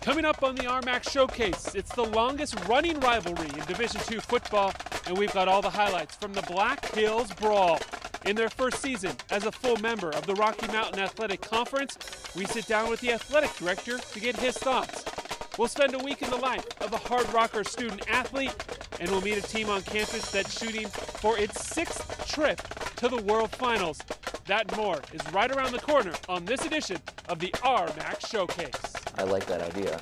Coming up on the RMAC Showcase, it's the longest running rivalry in Division II football, and we've got all the highlights from the Black Hills Brawl. In their first season as a full member of the Rocky Mountain Athletic Conference, we sit down with the athletic director to get his thoughts. We'll spend a week in the life of a HardRocker student athlete, and we'll meet a team on campus that's shooting for its 6th trip to the World Finals. That and more is right around the corner on this edition of the RMAC Showcase. I like that idea.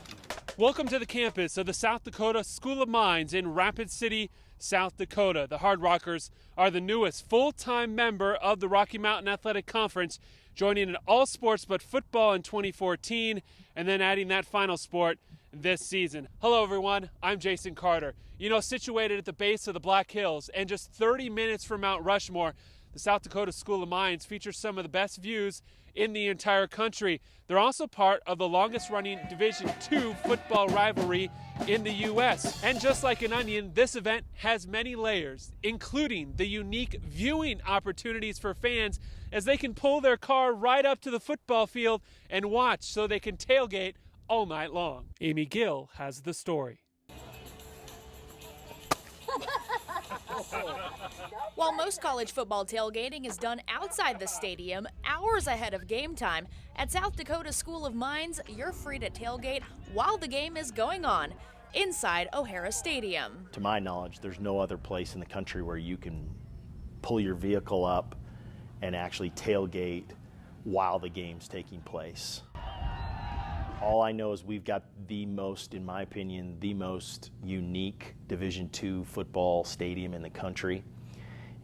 Welcome to the campus of the South Dakota School of Mines in Rapid City, South Dakota. The HardRockers are the newest full-time member of the Rocky Mountain Athletic Conference, joining in all sports but football in 2014, and then adding that final sport this season. Hello everyone, I'm Jason Carter. You know, situated at the base of the Black Hills and just 30 minutes from Mount Rushmore, the South Dakota School of Mines features some of the best views in the entire country. They're also part of the longest running Division II football rivalry in the U.S. And just like an onion, this event has many layers, including the unique viewing opportunities for fans as they can pull their car right up to the football field and watch so they can tailgate all night long. Amy Gill has the story. While most college football tailgating is done outside the stadium, hours ahead of game time, at South Dakota School of Mines, you're free to tailgate while the game is going on, inside O'Hara Stadium. To my knowledge, there's no other place in the country where you can pull your vehicle up and actually tailgate while the game's taking place. All I know is we've got the most, in my opinion, the most unique Division II football stadium in the country,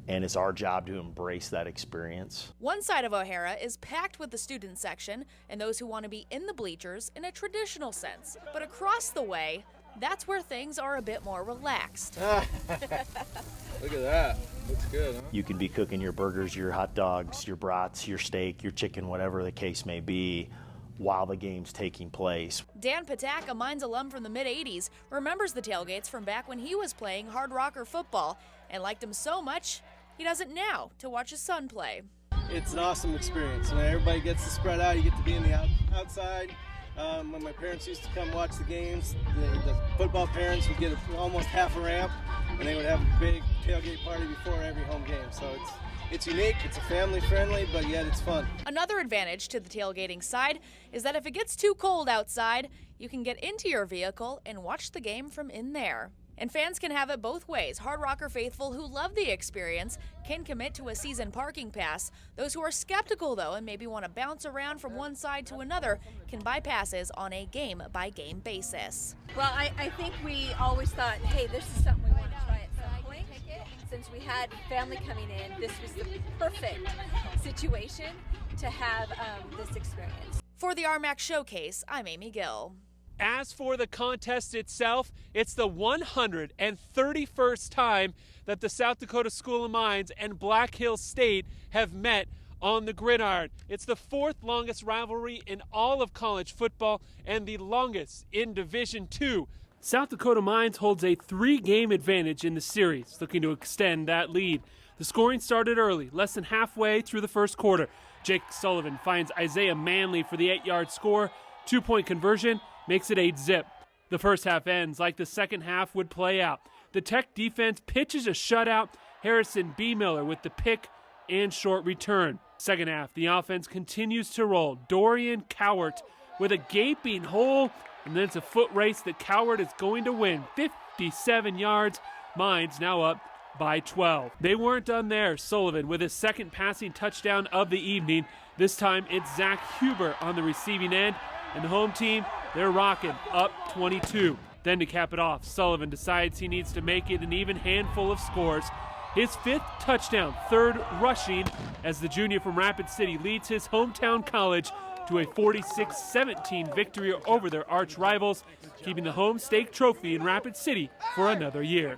and it's our job to embrace that experience. One side of O'Hara is packed with the student section and those who want to be in the bleachers in a traditional sense. But across the way, that's where things are a bit more relaxed. Look at that. Looks good, huh? You can be cooking your burgers, your hot dogs, your brats, your steak, your chicken, whatever the case may be, while the game's taking place. Dan Patak, a Mines alum from the mid-'80s, remembers the tailgates from back when he was playing HardRocker football and liked them so much he does it now to watch his son play. It's an awesome experience. You know, everybody gets to spread out. You get to be in the outside. When my parents used to come watch the games, the football parents would get almost half a ramp, and they would have a big tailgate party before every home game. So it's unique, it's a family friendly, but yet it's fun. Another advantage to the tailgating side is that if it gets too cold outside, you can get into your vehicle and watch the game from in there. And fans can have it both ways. HardRocker faithful who love the experience can commit to a season parking pass. Those who are skeptical, though, and maybe want to bounce around from one side to another can buy passes on a game-by-game basis. Well, I think we always thought, hey, this is something we want to try at some point. Since we had family coming in, this was the perfect situation to have this experience. For the RMAC Showcase, I'm Amy Gill. As for the contest itself, it's the 131st time that the South Dakota School of Mines and Black Hills State have met on the gridiron. It's the 4th longest rivalry in all of college football and the longest in Division II. South Dakota Mines holds a 3-game advantage in the series, looking to extend that lead. The scoring started early, less than halfway through the first quarter. Jake Sullivan finds Isaiah Manley for the 8-yard score. 2-point conversion makes it 8-zip. The first half ends like the second half would play out. The Tech defense pitches a shutout. Harrison B. Miller with the pick and short return. Second half, the offense continues to roll. Dorian Cowart with a gaping hole, and then it's a foot race that Cowart is going to win. 57 yards. Mines now up by 12. They weren't done there. Sullivan with his second passing touchdown of the evening. This time it's Zach Huber on the receiving end, and the home team, they're rocking, up 22. Then to cap it off, Sullivan decides he needs to make it an even handful of scores. His 5th touchdown, 3rd rushing, as the junior from Rapid City leads his hometown college to a 46-17 victory over their arch rivals, keeping the home stake trophy in Rapid City for another year.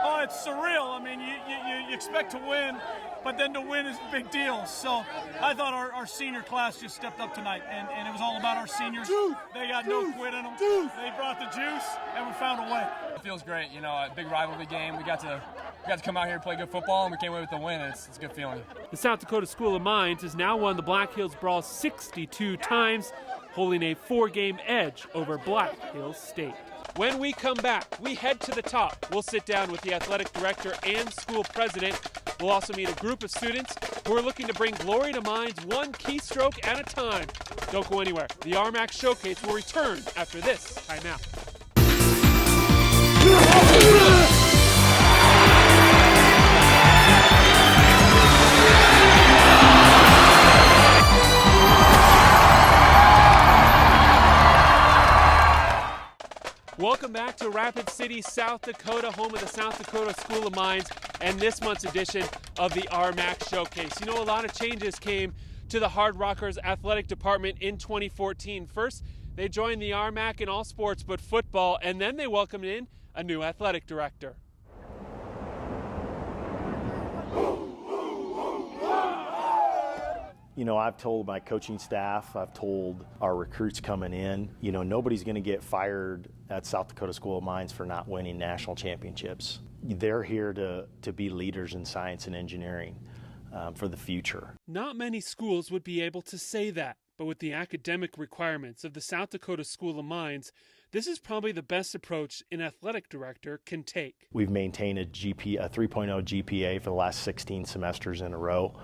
Oh, it's surreal. I mean, you expect to win but then to win is a big deal. So I thought our senior class just stepped up tonight, and it was all about our seniors. They got no quit in them. They brought the juice, and we found a way. It feels great, you know, a big rivalry game. We got to come out here and play good football, and we came away with the win. It's a good feeling. The South Dakota School of Mines has now won the Black Hills Brawl 62 times, holding a 4-game edge over Black Hills State. When we come back, we head to the top. We'll sit down with the athletic director and school president. We'll also meet a group of students who are looking to bring glory to Mines one keystroke at a time. Don't go anywhere. The RMAC Showcase will return after this timeout. Welcome back to Rapid City, South Dakota, home of the South Dakota School of Mines, and this month's edition of the RMAC Showcase. You know, a lot of changes came to the HardRockers athletic department in 2014. First, they joined the RMAC in all sports but football, and then they welcomed in a new athletic director. You know, I've told my coaching staff, I've told our recruits coming in, you know, nobody's going to get fired at South Dakota School of Mines for not winning national championships. They're here to be leaders in science and engineering for the future. Not many schools would be able to say that, but with the academic requirements of the South Dakota School of Mines, this is probably the best approach an athletic director can take. We've maintained a 3.0 GPA for the last 16 semesters in a row.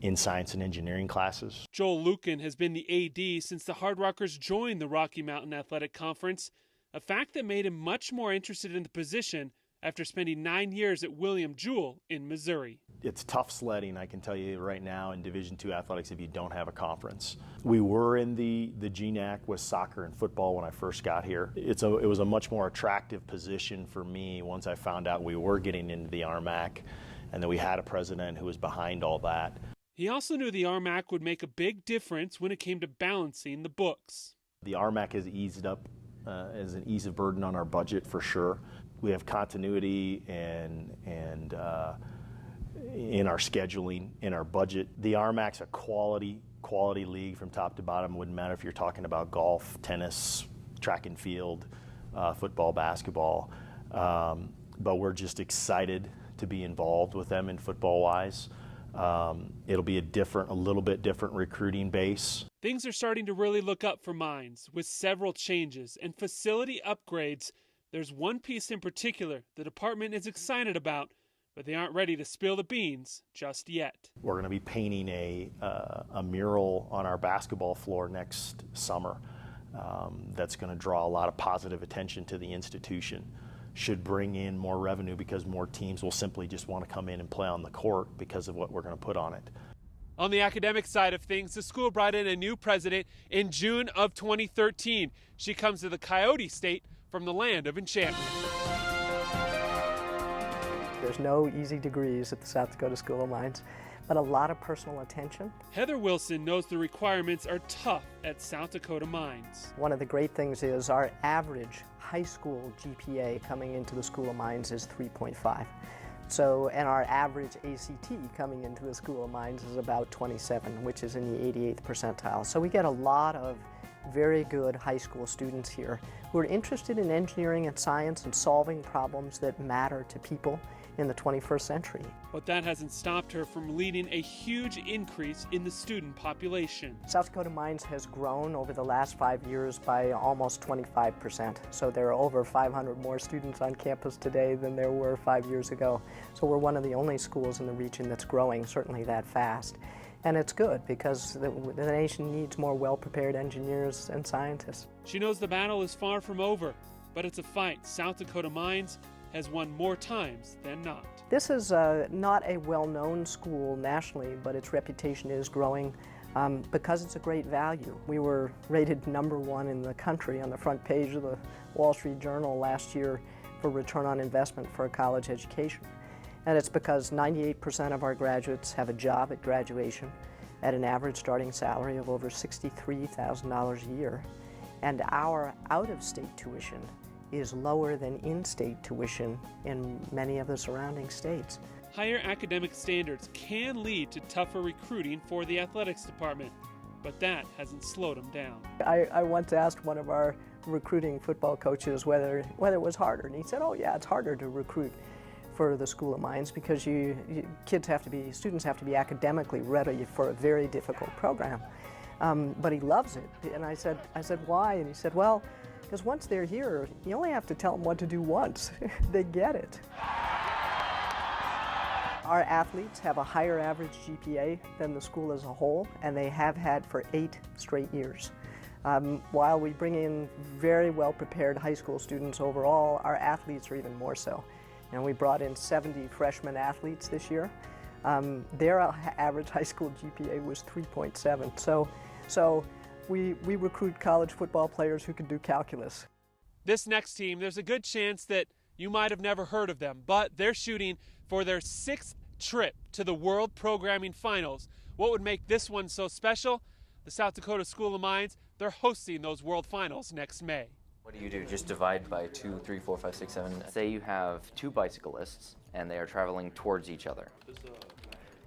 In science and engineering classes. Joel Lucan has been the AD since the HardRockers joined the Rocky Mountain Athletic Conference, a fact that made him much more interested in the position after spending 9 years at William Jewell in Missouri. It's tough sledding, I can tell you right now, in Division II athletics if you don't have a conference. We were in the GNAC with soccer and football when I first got here. It was a much more attractive position for me once I found out we were getting into the RMAC, and that we had a president who was behind all that. He also knew the RMAC would make a big difference when it came to balancing the books. The RMAC has eased up as an ease of burden on our budget for sure. We have continuity and in our scheduling, in our budget. The RMAC's a quality league from top to bottom. It wouldn't matter if you're talking about golf, tennis, track and field, football, basketball. But we're just excited to be involved with them in football-wise. It'll be a little bit different recruiting base. Things are starting to really look up for Mines with several changes and facility upgrades. There's one piece in particular the department is excited about, but they aren't ready to spill the beans just yet. We're going to be painting a mural on our basketball floor next summer that's going to draw a lot of positive attention to the institution. Should bring in more revenue because more teams will simply just want to come in and play on the court because of what we're going to put on it. On the academic side of things, the school brought in a new president in June of 2013. She comes to the Coyote State from the land of enchantment. There's no easy degrees at the South Dakota School of Mines, but a lot of personal attention. Heather Wilson knows the requirements are tough at South Dakota Mines. One of the great things is our average high school GPA coming into the School of Mines is 3.5. So, and our average ACT coming into the School of Mines is about 27, which is in the 88th percentile. So we get a lot of very good high school students here who are interested in engineering and science and solving problems that matter to people in the 21st century. But that hasn't stopped her from leading a huge increase in the student population. South Dakota Mines has grown over the last 5 years by almost 25%. So there are over 500 more students on campus today than there were 5 years ago. So we're one of the only schools in the region that's growing certainly that fast. And it's good because the nation needs more well-prepared engineers and scientists. She knows the battle is far from over, but it's a fight South Dakota Mines has won more times than not. This is not a well-known school nationally, but its reputation is growing because it's a great value. We were rated #1 in the country on the front page of the Wall Street Journal last year for return on investment for a college education. And it's because 98% of our graduates have a job at graduation at an average starting salary of over $63,000 a year. And our out-of-state tuition is lower than in-state tuition in many of the surrounding states. Higher academic standards can lead to tougher recruiting for the athletics department, but that hasn't slowed them down. I once asked one of our recruiting football coaches whether it was harder, and he said, "Oh yeah, it's harder to recruit for the School of Mines because students have to be academically ready for a very difficult program." But he loves it, and I said, "Why?" And he said, "Well, because once they're here, you only have to tell them what to do once. They get it." Our athletes have a higher average GPA than the school as a whole, and they have had for 8 straight years. While we bring in very well-prepared high school students overall, our athletes are even more so. And we brought in 70 freshman athletes this year. Their average high school GPA was 3.7. So we recruit college football players who can do calculus. This next team, there's a good chance that you might have never heard of them, but they're shooting for their 6th trip to the World Programming Finals. What would make this one so special? The South Dakota School of Mines, they're hosting those World Finals next May. What do you do? Just divide by 2, 3, 4, 5, 6, 7. Say you have 2 bicyclists and they are traveling towards each other.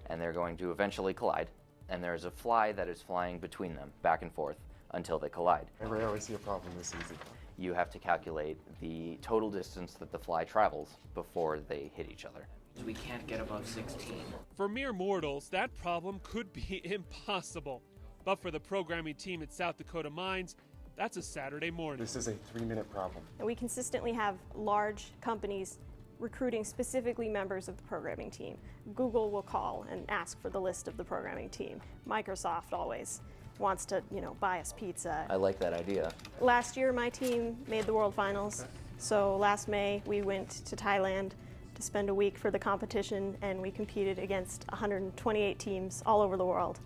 And they're going to eventually collide. And there's a fly that is flying between them, back and forth, until they collide. I rarely see a problem this easy. You have to calculate the total distance that the fly travels before they hit each other. We can't get above 16. For mere mortals, that problem could be impossible. But for the programming team at South Dakota Mines, that's a Saturday morning. This is a 3-minute problem. We consistently have large companies recruiting specifically members of the programming team. Google will call and ask for the list of the programming team. Microsoft always wants to, buy us pizza. I like that idea. Last year, my team made the World Finals. So last May, we went to Thailand to spend a week for the competition, and we competed against 128 teams all over the world.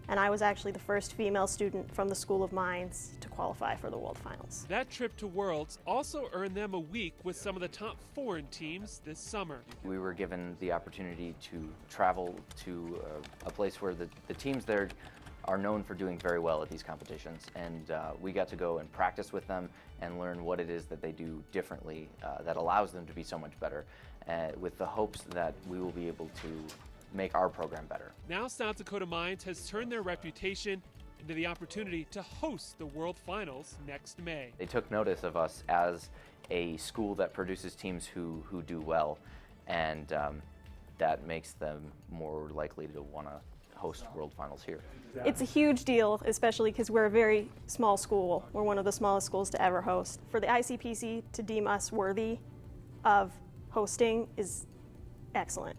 And I was actually the first female student from the School of Mines to qualify for the World Finals. That trip to Worlds also earned them a week with some of the top foreign teams this summer. We were given the opportunity to travel to a place where the teams there are known for doing very well at these competitions, and we got to go and practice with them and learn what it is that they do differently that allows them to be so much better, with the hopes that we will be able to make our program better. Now South Dakota Mines has turned their reputation into the opportunity to host the World Finals next May. They took notice of us as a school that produces teams who do well, and that makes them more likely to want to host World Finals here. It's a huge deal, especially because we're a very small school. We're one of the smallest schools to ever host. For the ICPC to deem us worthy of hosting is excellent.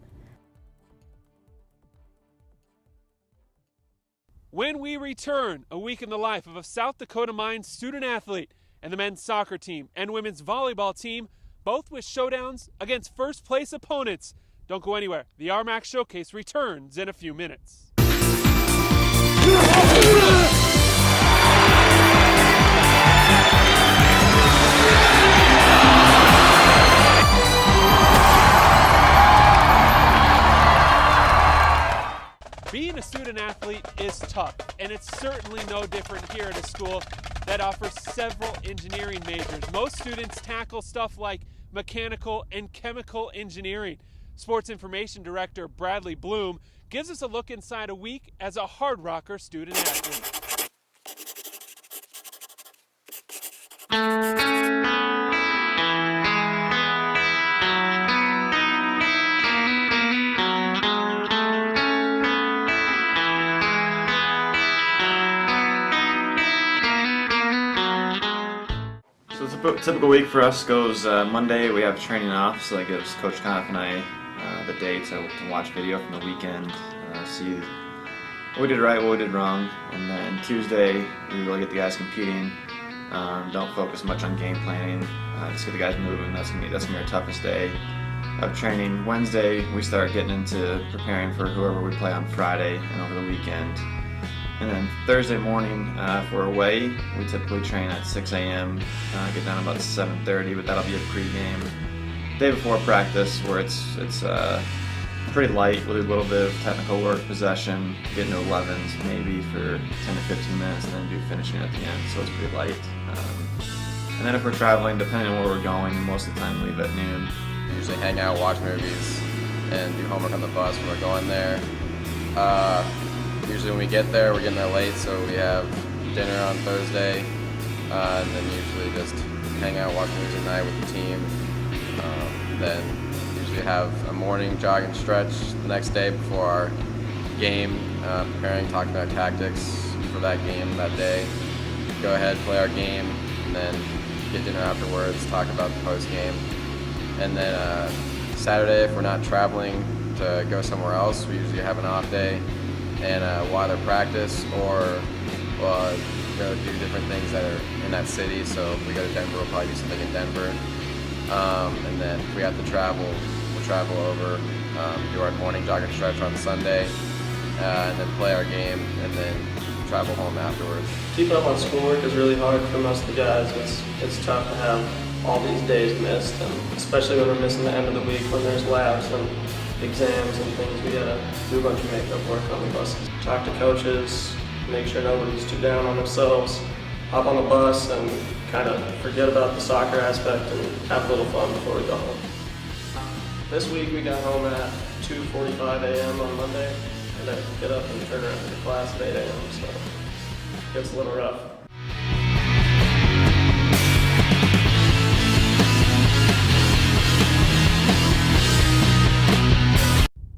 When we return, a week in the life of a South Dakota Mines student athlete and the men's soccer team and women's volleyball team, both with showdowns against first place opponents. Don't go anywhere. The RMAC Showcase returns in a few minutes. Being a student athlete is tough, and it's certainly no different here at a school that offers several engineering majors. Most students tackle stuff like mechanical and chemical engineering. Sports Information Director Bradley Bloom gives us a look inside a week as a HardRocker student athlete. So a typical week for us goes Monday we have training off, so that gives Coach Conniff and I the day to watch video from the weekend, see what we did right, what we did wrong, and then Tuesday we really get the guys competing. Don't focus much on game planning, just get the guys moving. That's gonna be our toughest day of training. Wednesday we start getting into preparing for whoever we play on Friday and over the weekend. And then Thursday morning, if we're away, we typically train at 6 a.m., get down about 7:30, but that'll be a pregame. Day before practice, where it's pretty light. We'll do a little bit of technical work, possession, get into 11s maybe for 10 to 15 minutes, and then do finishing at the end, so it's pretty light. And then if we're traveling, depending on where we're going, most of the time we leave at noon. Usually hang out, watch movies, and do homework on the bus when we're going there. Usually when we get there, we're getting there late, so we have dinner on Thursday, and then usually just hang out, watch music night with the team. Then usually have a morning jog and stretch the next day before our game, preparing, talking about tactics for that game that day. Go ahead, play our game, and then get dinner afterwards, talk about the post game. And then Saturday, if we're not traveling to go somewhere else, we usually have an off day and we'll either practice or go do different things that are in that city. So if we go to Denver, we'll probably do something in Denver. And then if we have to travel, we'll travel over, do our morning jog and stretch on Sunday, and then play our game, and then travel home afterwards. Keeping up on schoolwork is really hard for most of the guys. It's tough to have all these days missed, and especially when we're missing the end of the week when there's labs and exams and things. We gotta do a bunch of makeup work on the buses. Talk to coaches, make sure nobody's too down on themselves, hop on the bus and kind of forget about the soccer aspect and have a little fun before we go home. This week we got home at 2:45 a.m. on Monday, and then get up and turn around to class at 8 a.m. So it gets a little rough.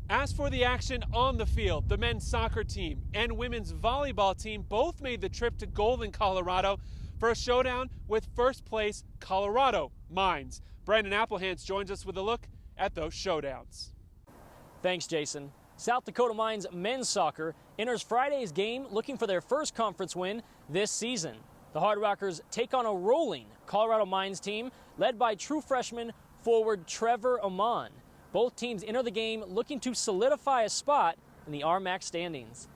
As for the action on the field, the men's soccer team and women's volleyball team both made the trip to Golden, Colorado for a showdown with first place Colorado Mines. Brandon Applehands joins us with a look at those showdowns. Thanks, Jason. South Dakota Mines men's soccer enters Friday's game looking for their first conference win this season. The HardRockers take on a rolling Colorado Mines team led by true freshman forward Trevor Amon. Both teams enter the game looking to solidify a spot in the RMAC standings.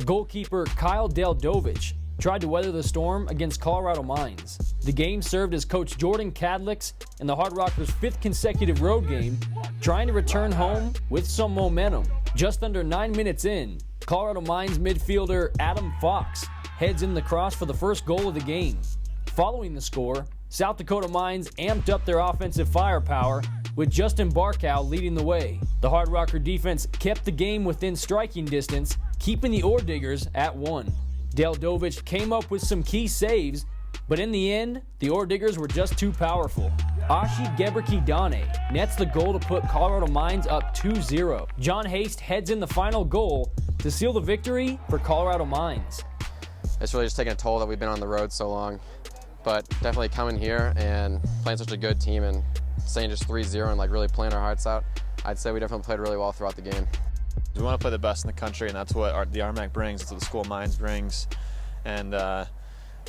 Goalkeeper Kyle Deldovich tried to weather the storm against Colorado Mines. The game served as Coach Jordan Kadlick's and the HardRockers' fifth consecutive road game, trying to return home with some momentum. Just under 9 minutes in, Colorado Mines midfielder Adam Fox heads in the cross for the first goal of the game. Following the score, South Dakota Mines amped up their offensive firepower with Justin Barkow leading the way. The HardRocker defense kept the game within striking distance, keeping the Ore Diggers at 1. Deldovich came up with some key saves, but in the end, the Ore Diggers were just too powerful. Ashi Gebreki-Dane nets the goal to put Colorado Mines up 2-0. John Haste heads in the final goal to seal the victory for Colorado Mines. It's really just taking a toll that we've been on the road so long. But definitely coming here and playing such a good team and staying just 3-0 and like really playing our hearts out, I'd say we definitely played really well throughout the game. We want to play the best in the country, and that's what the RMAC brings. That's what the school Mines brings. And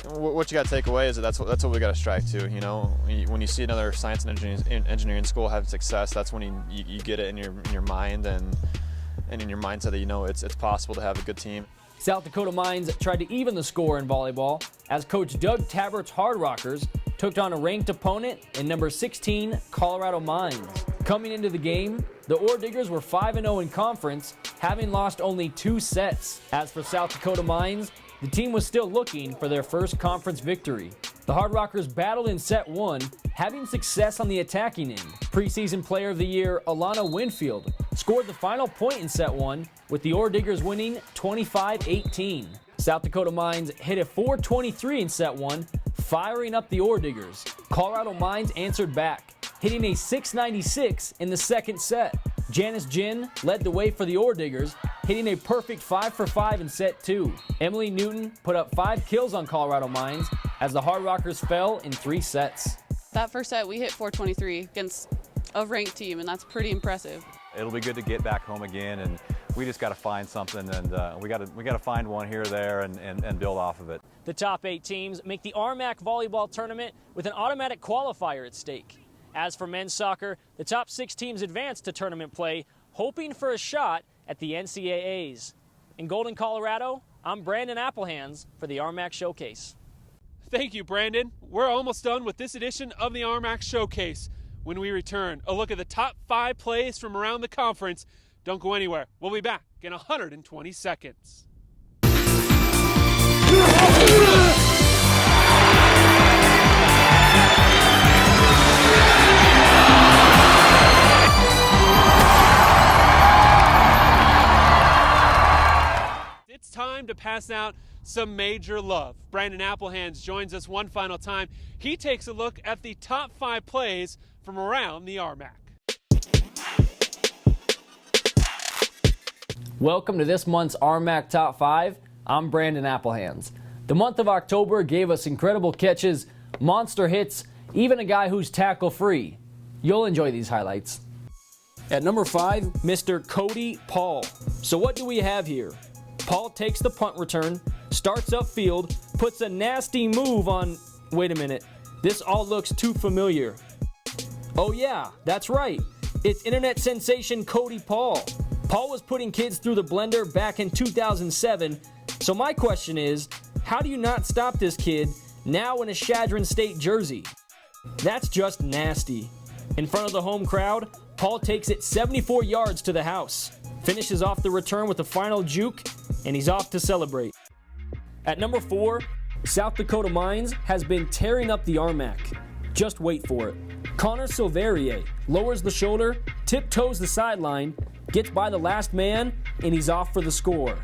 what you got to take away is that that's what we got to strive to. You know, when you see another science and engineering school have success, that's when you get it in your mind and in your mindset that you know it's possible to have a good team. South Dakota Mines tried to even the score in volleyball as Coach Doug Tabert's HardRockers took on a ranked opponent in number 16 Colorado Mines. Coming into the game, the Ore Diggers were 5-0 in conference, having lost only 2 sets. As for South Dakota Mines, the team was still looking for their first conference victory. The HardRockers battled in set 1, having success on the attacking end. Preseason Player of the Year Alana Winfield scored the final point in set 1, with the Ore Diggers winning 25-18. South Dakota Mines hit a .423 in set 1, firing up the Ore Diggers. Colorado Mines answered back, hitting a .696 in the second set. Janice Jin led the way for the Ore Diggers, hitting a perfect 5 for 5 in set 2. Emily Newton put up 5 kills on Colorado Mines as the HardRockers fell in 3 sets. That first set, we hit .423 against a ranked team, and that's pretty impressive. It'll be good to get back home again, and we just got to find something, and we got to find one here or there and build off of it. The top 8 teams make the RMAC volleyball tournament with an automatic qualifier at stake. As for men's soccer, the top 6 teams advance to tournament play, hoping for a shot at the NCAAs. In Golden, Colorado, I'm Brandon Applehands for the RMAC Showcase. Thank you, Brandon. We're almost done with this edition of the RMAC Showcase. When we return, a look at the top 5 plays from around the conference. Don't go anywhere. We'll be back in 120 seconds. to pass out some major love. Brandon Applehands joins us one final time. He takes a look at the top 5 plays from around the RMAC. Welcome to this month's RMAC Top 5. I'm Brandon Applehands. The month of October gave us incredible catches, monster hits, even a guy who's tackle-free. You'll enjoy these highlights. At number 5, Mr. Cody Paul. So what do we have here? Paul takes the punt return, starts upfield, puts a nasty move on... Wait a minute. This all looks too familiar. Oh yeah, that's right. It's internet sensation Cody Paul. Paul was putting kids through the blender back in 2007. So my question is, how do you not stop this kid now in a Chadron State jersey? That's just nasty. In front of the home crowd, Paul takes it 74 yards to the house, finishes off the return with a final juke, and he's off to celebrate. At number 4, South Dakota Mines has been tearing up the RMAC. Just wait for it. Connor Silverier lowers the shoulder, tiptoes the sideline, gets by the last man, and he's off for the score.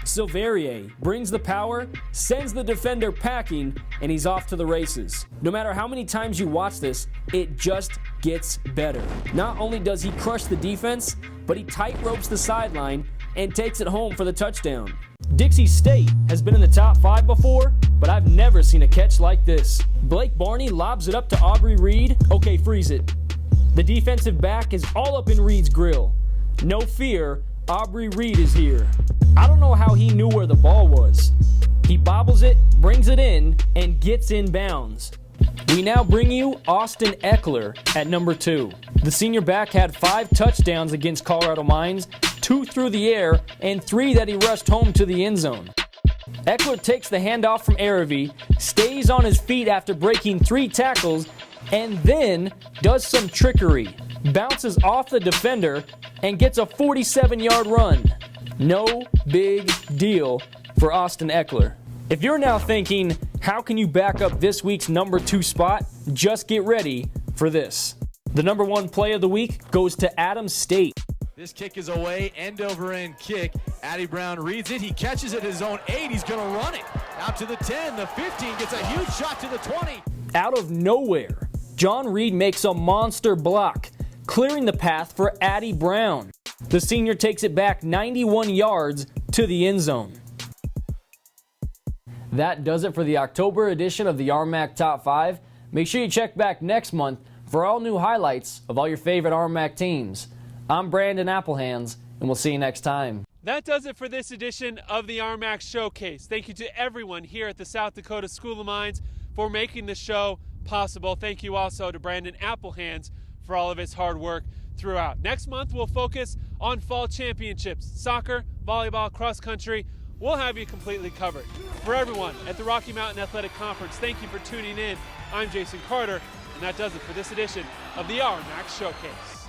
Silverier brings the power, sends the defender packing, and he's off to the races. No matter how many times you watch this, it just gets better. Not only does he crush the defense, but he tight ropes the sideline and takes it home for the touchdown. Dixie State has been in the top 5 before, but I've never seen a catch like this. Blake Barney lobs it up to Aubrey Reed. Okay, freeze it. The defensive back is all up in Reed's grill. No fear, Aubrey Reed is here. I don't know how he knew where the ball was. He bobbles it, brings it in, and gets in bounds. We now bring you Austin Eckler at number 2. The senior back had 5 touchdowns against Colorado Mines, 2 through the air, and 3 that he rushed home to the end zone. Eckler takes the handoff from Aravi, stays on his feet after breaking 3 tackles, and then does some trickery. Bounces off the defender and gets a 47-yard run. No big deal for Austin Eckler. If you're now thinking, how can you back up this week's number 2 spot? Just get ready for this. The number 1 play of the week goes to Adams State. This kick is away, end over end kick. Addy Brown reads it, he catches it at his own 8, he's gonna run it. Out to the 10, the 15, gets a huge shot to the 20. Out of nowhere, John Reed makes a monster block, clearing the path for Addy Brown. The senior takes it back 91 yards to the end zone. That does it for the October edition of the RMAC Top 5. Make sure you check back next month for all new highlights of all your favorite RMAC teams. I'm Brandon Applehands, and we'll see you next time. That does it for this edition of the RMAC Showcase. Thank you to everyone here at the South Dakota School of Mines for making the show possible. Thank you also to Brandon Applehands for all of his hard work throughout. Next month, we'll focus on fall championships, soccer, volleyball, cross country. We'll have you completely covered. For everyone at the Rocky Mountain Athletic Conference, thank you for tuning in. I'm Jason Carter, and that does it for this edition of the RMAC Showcase.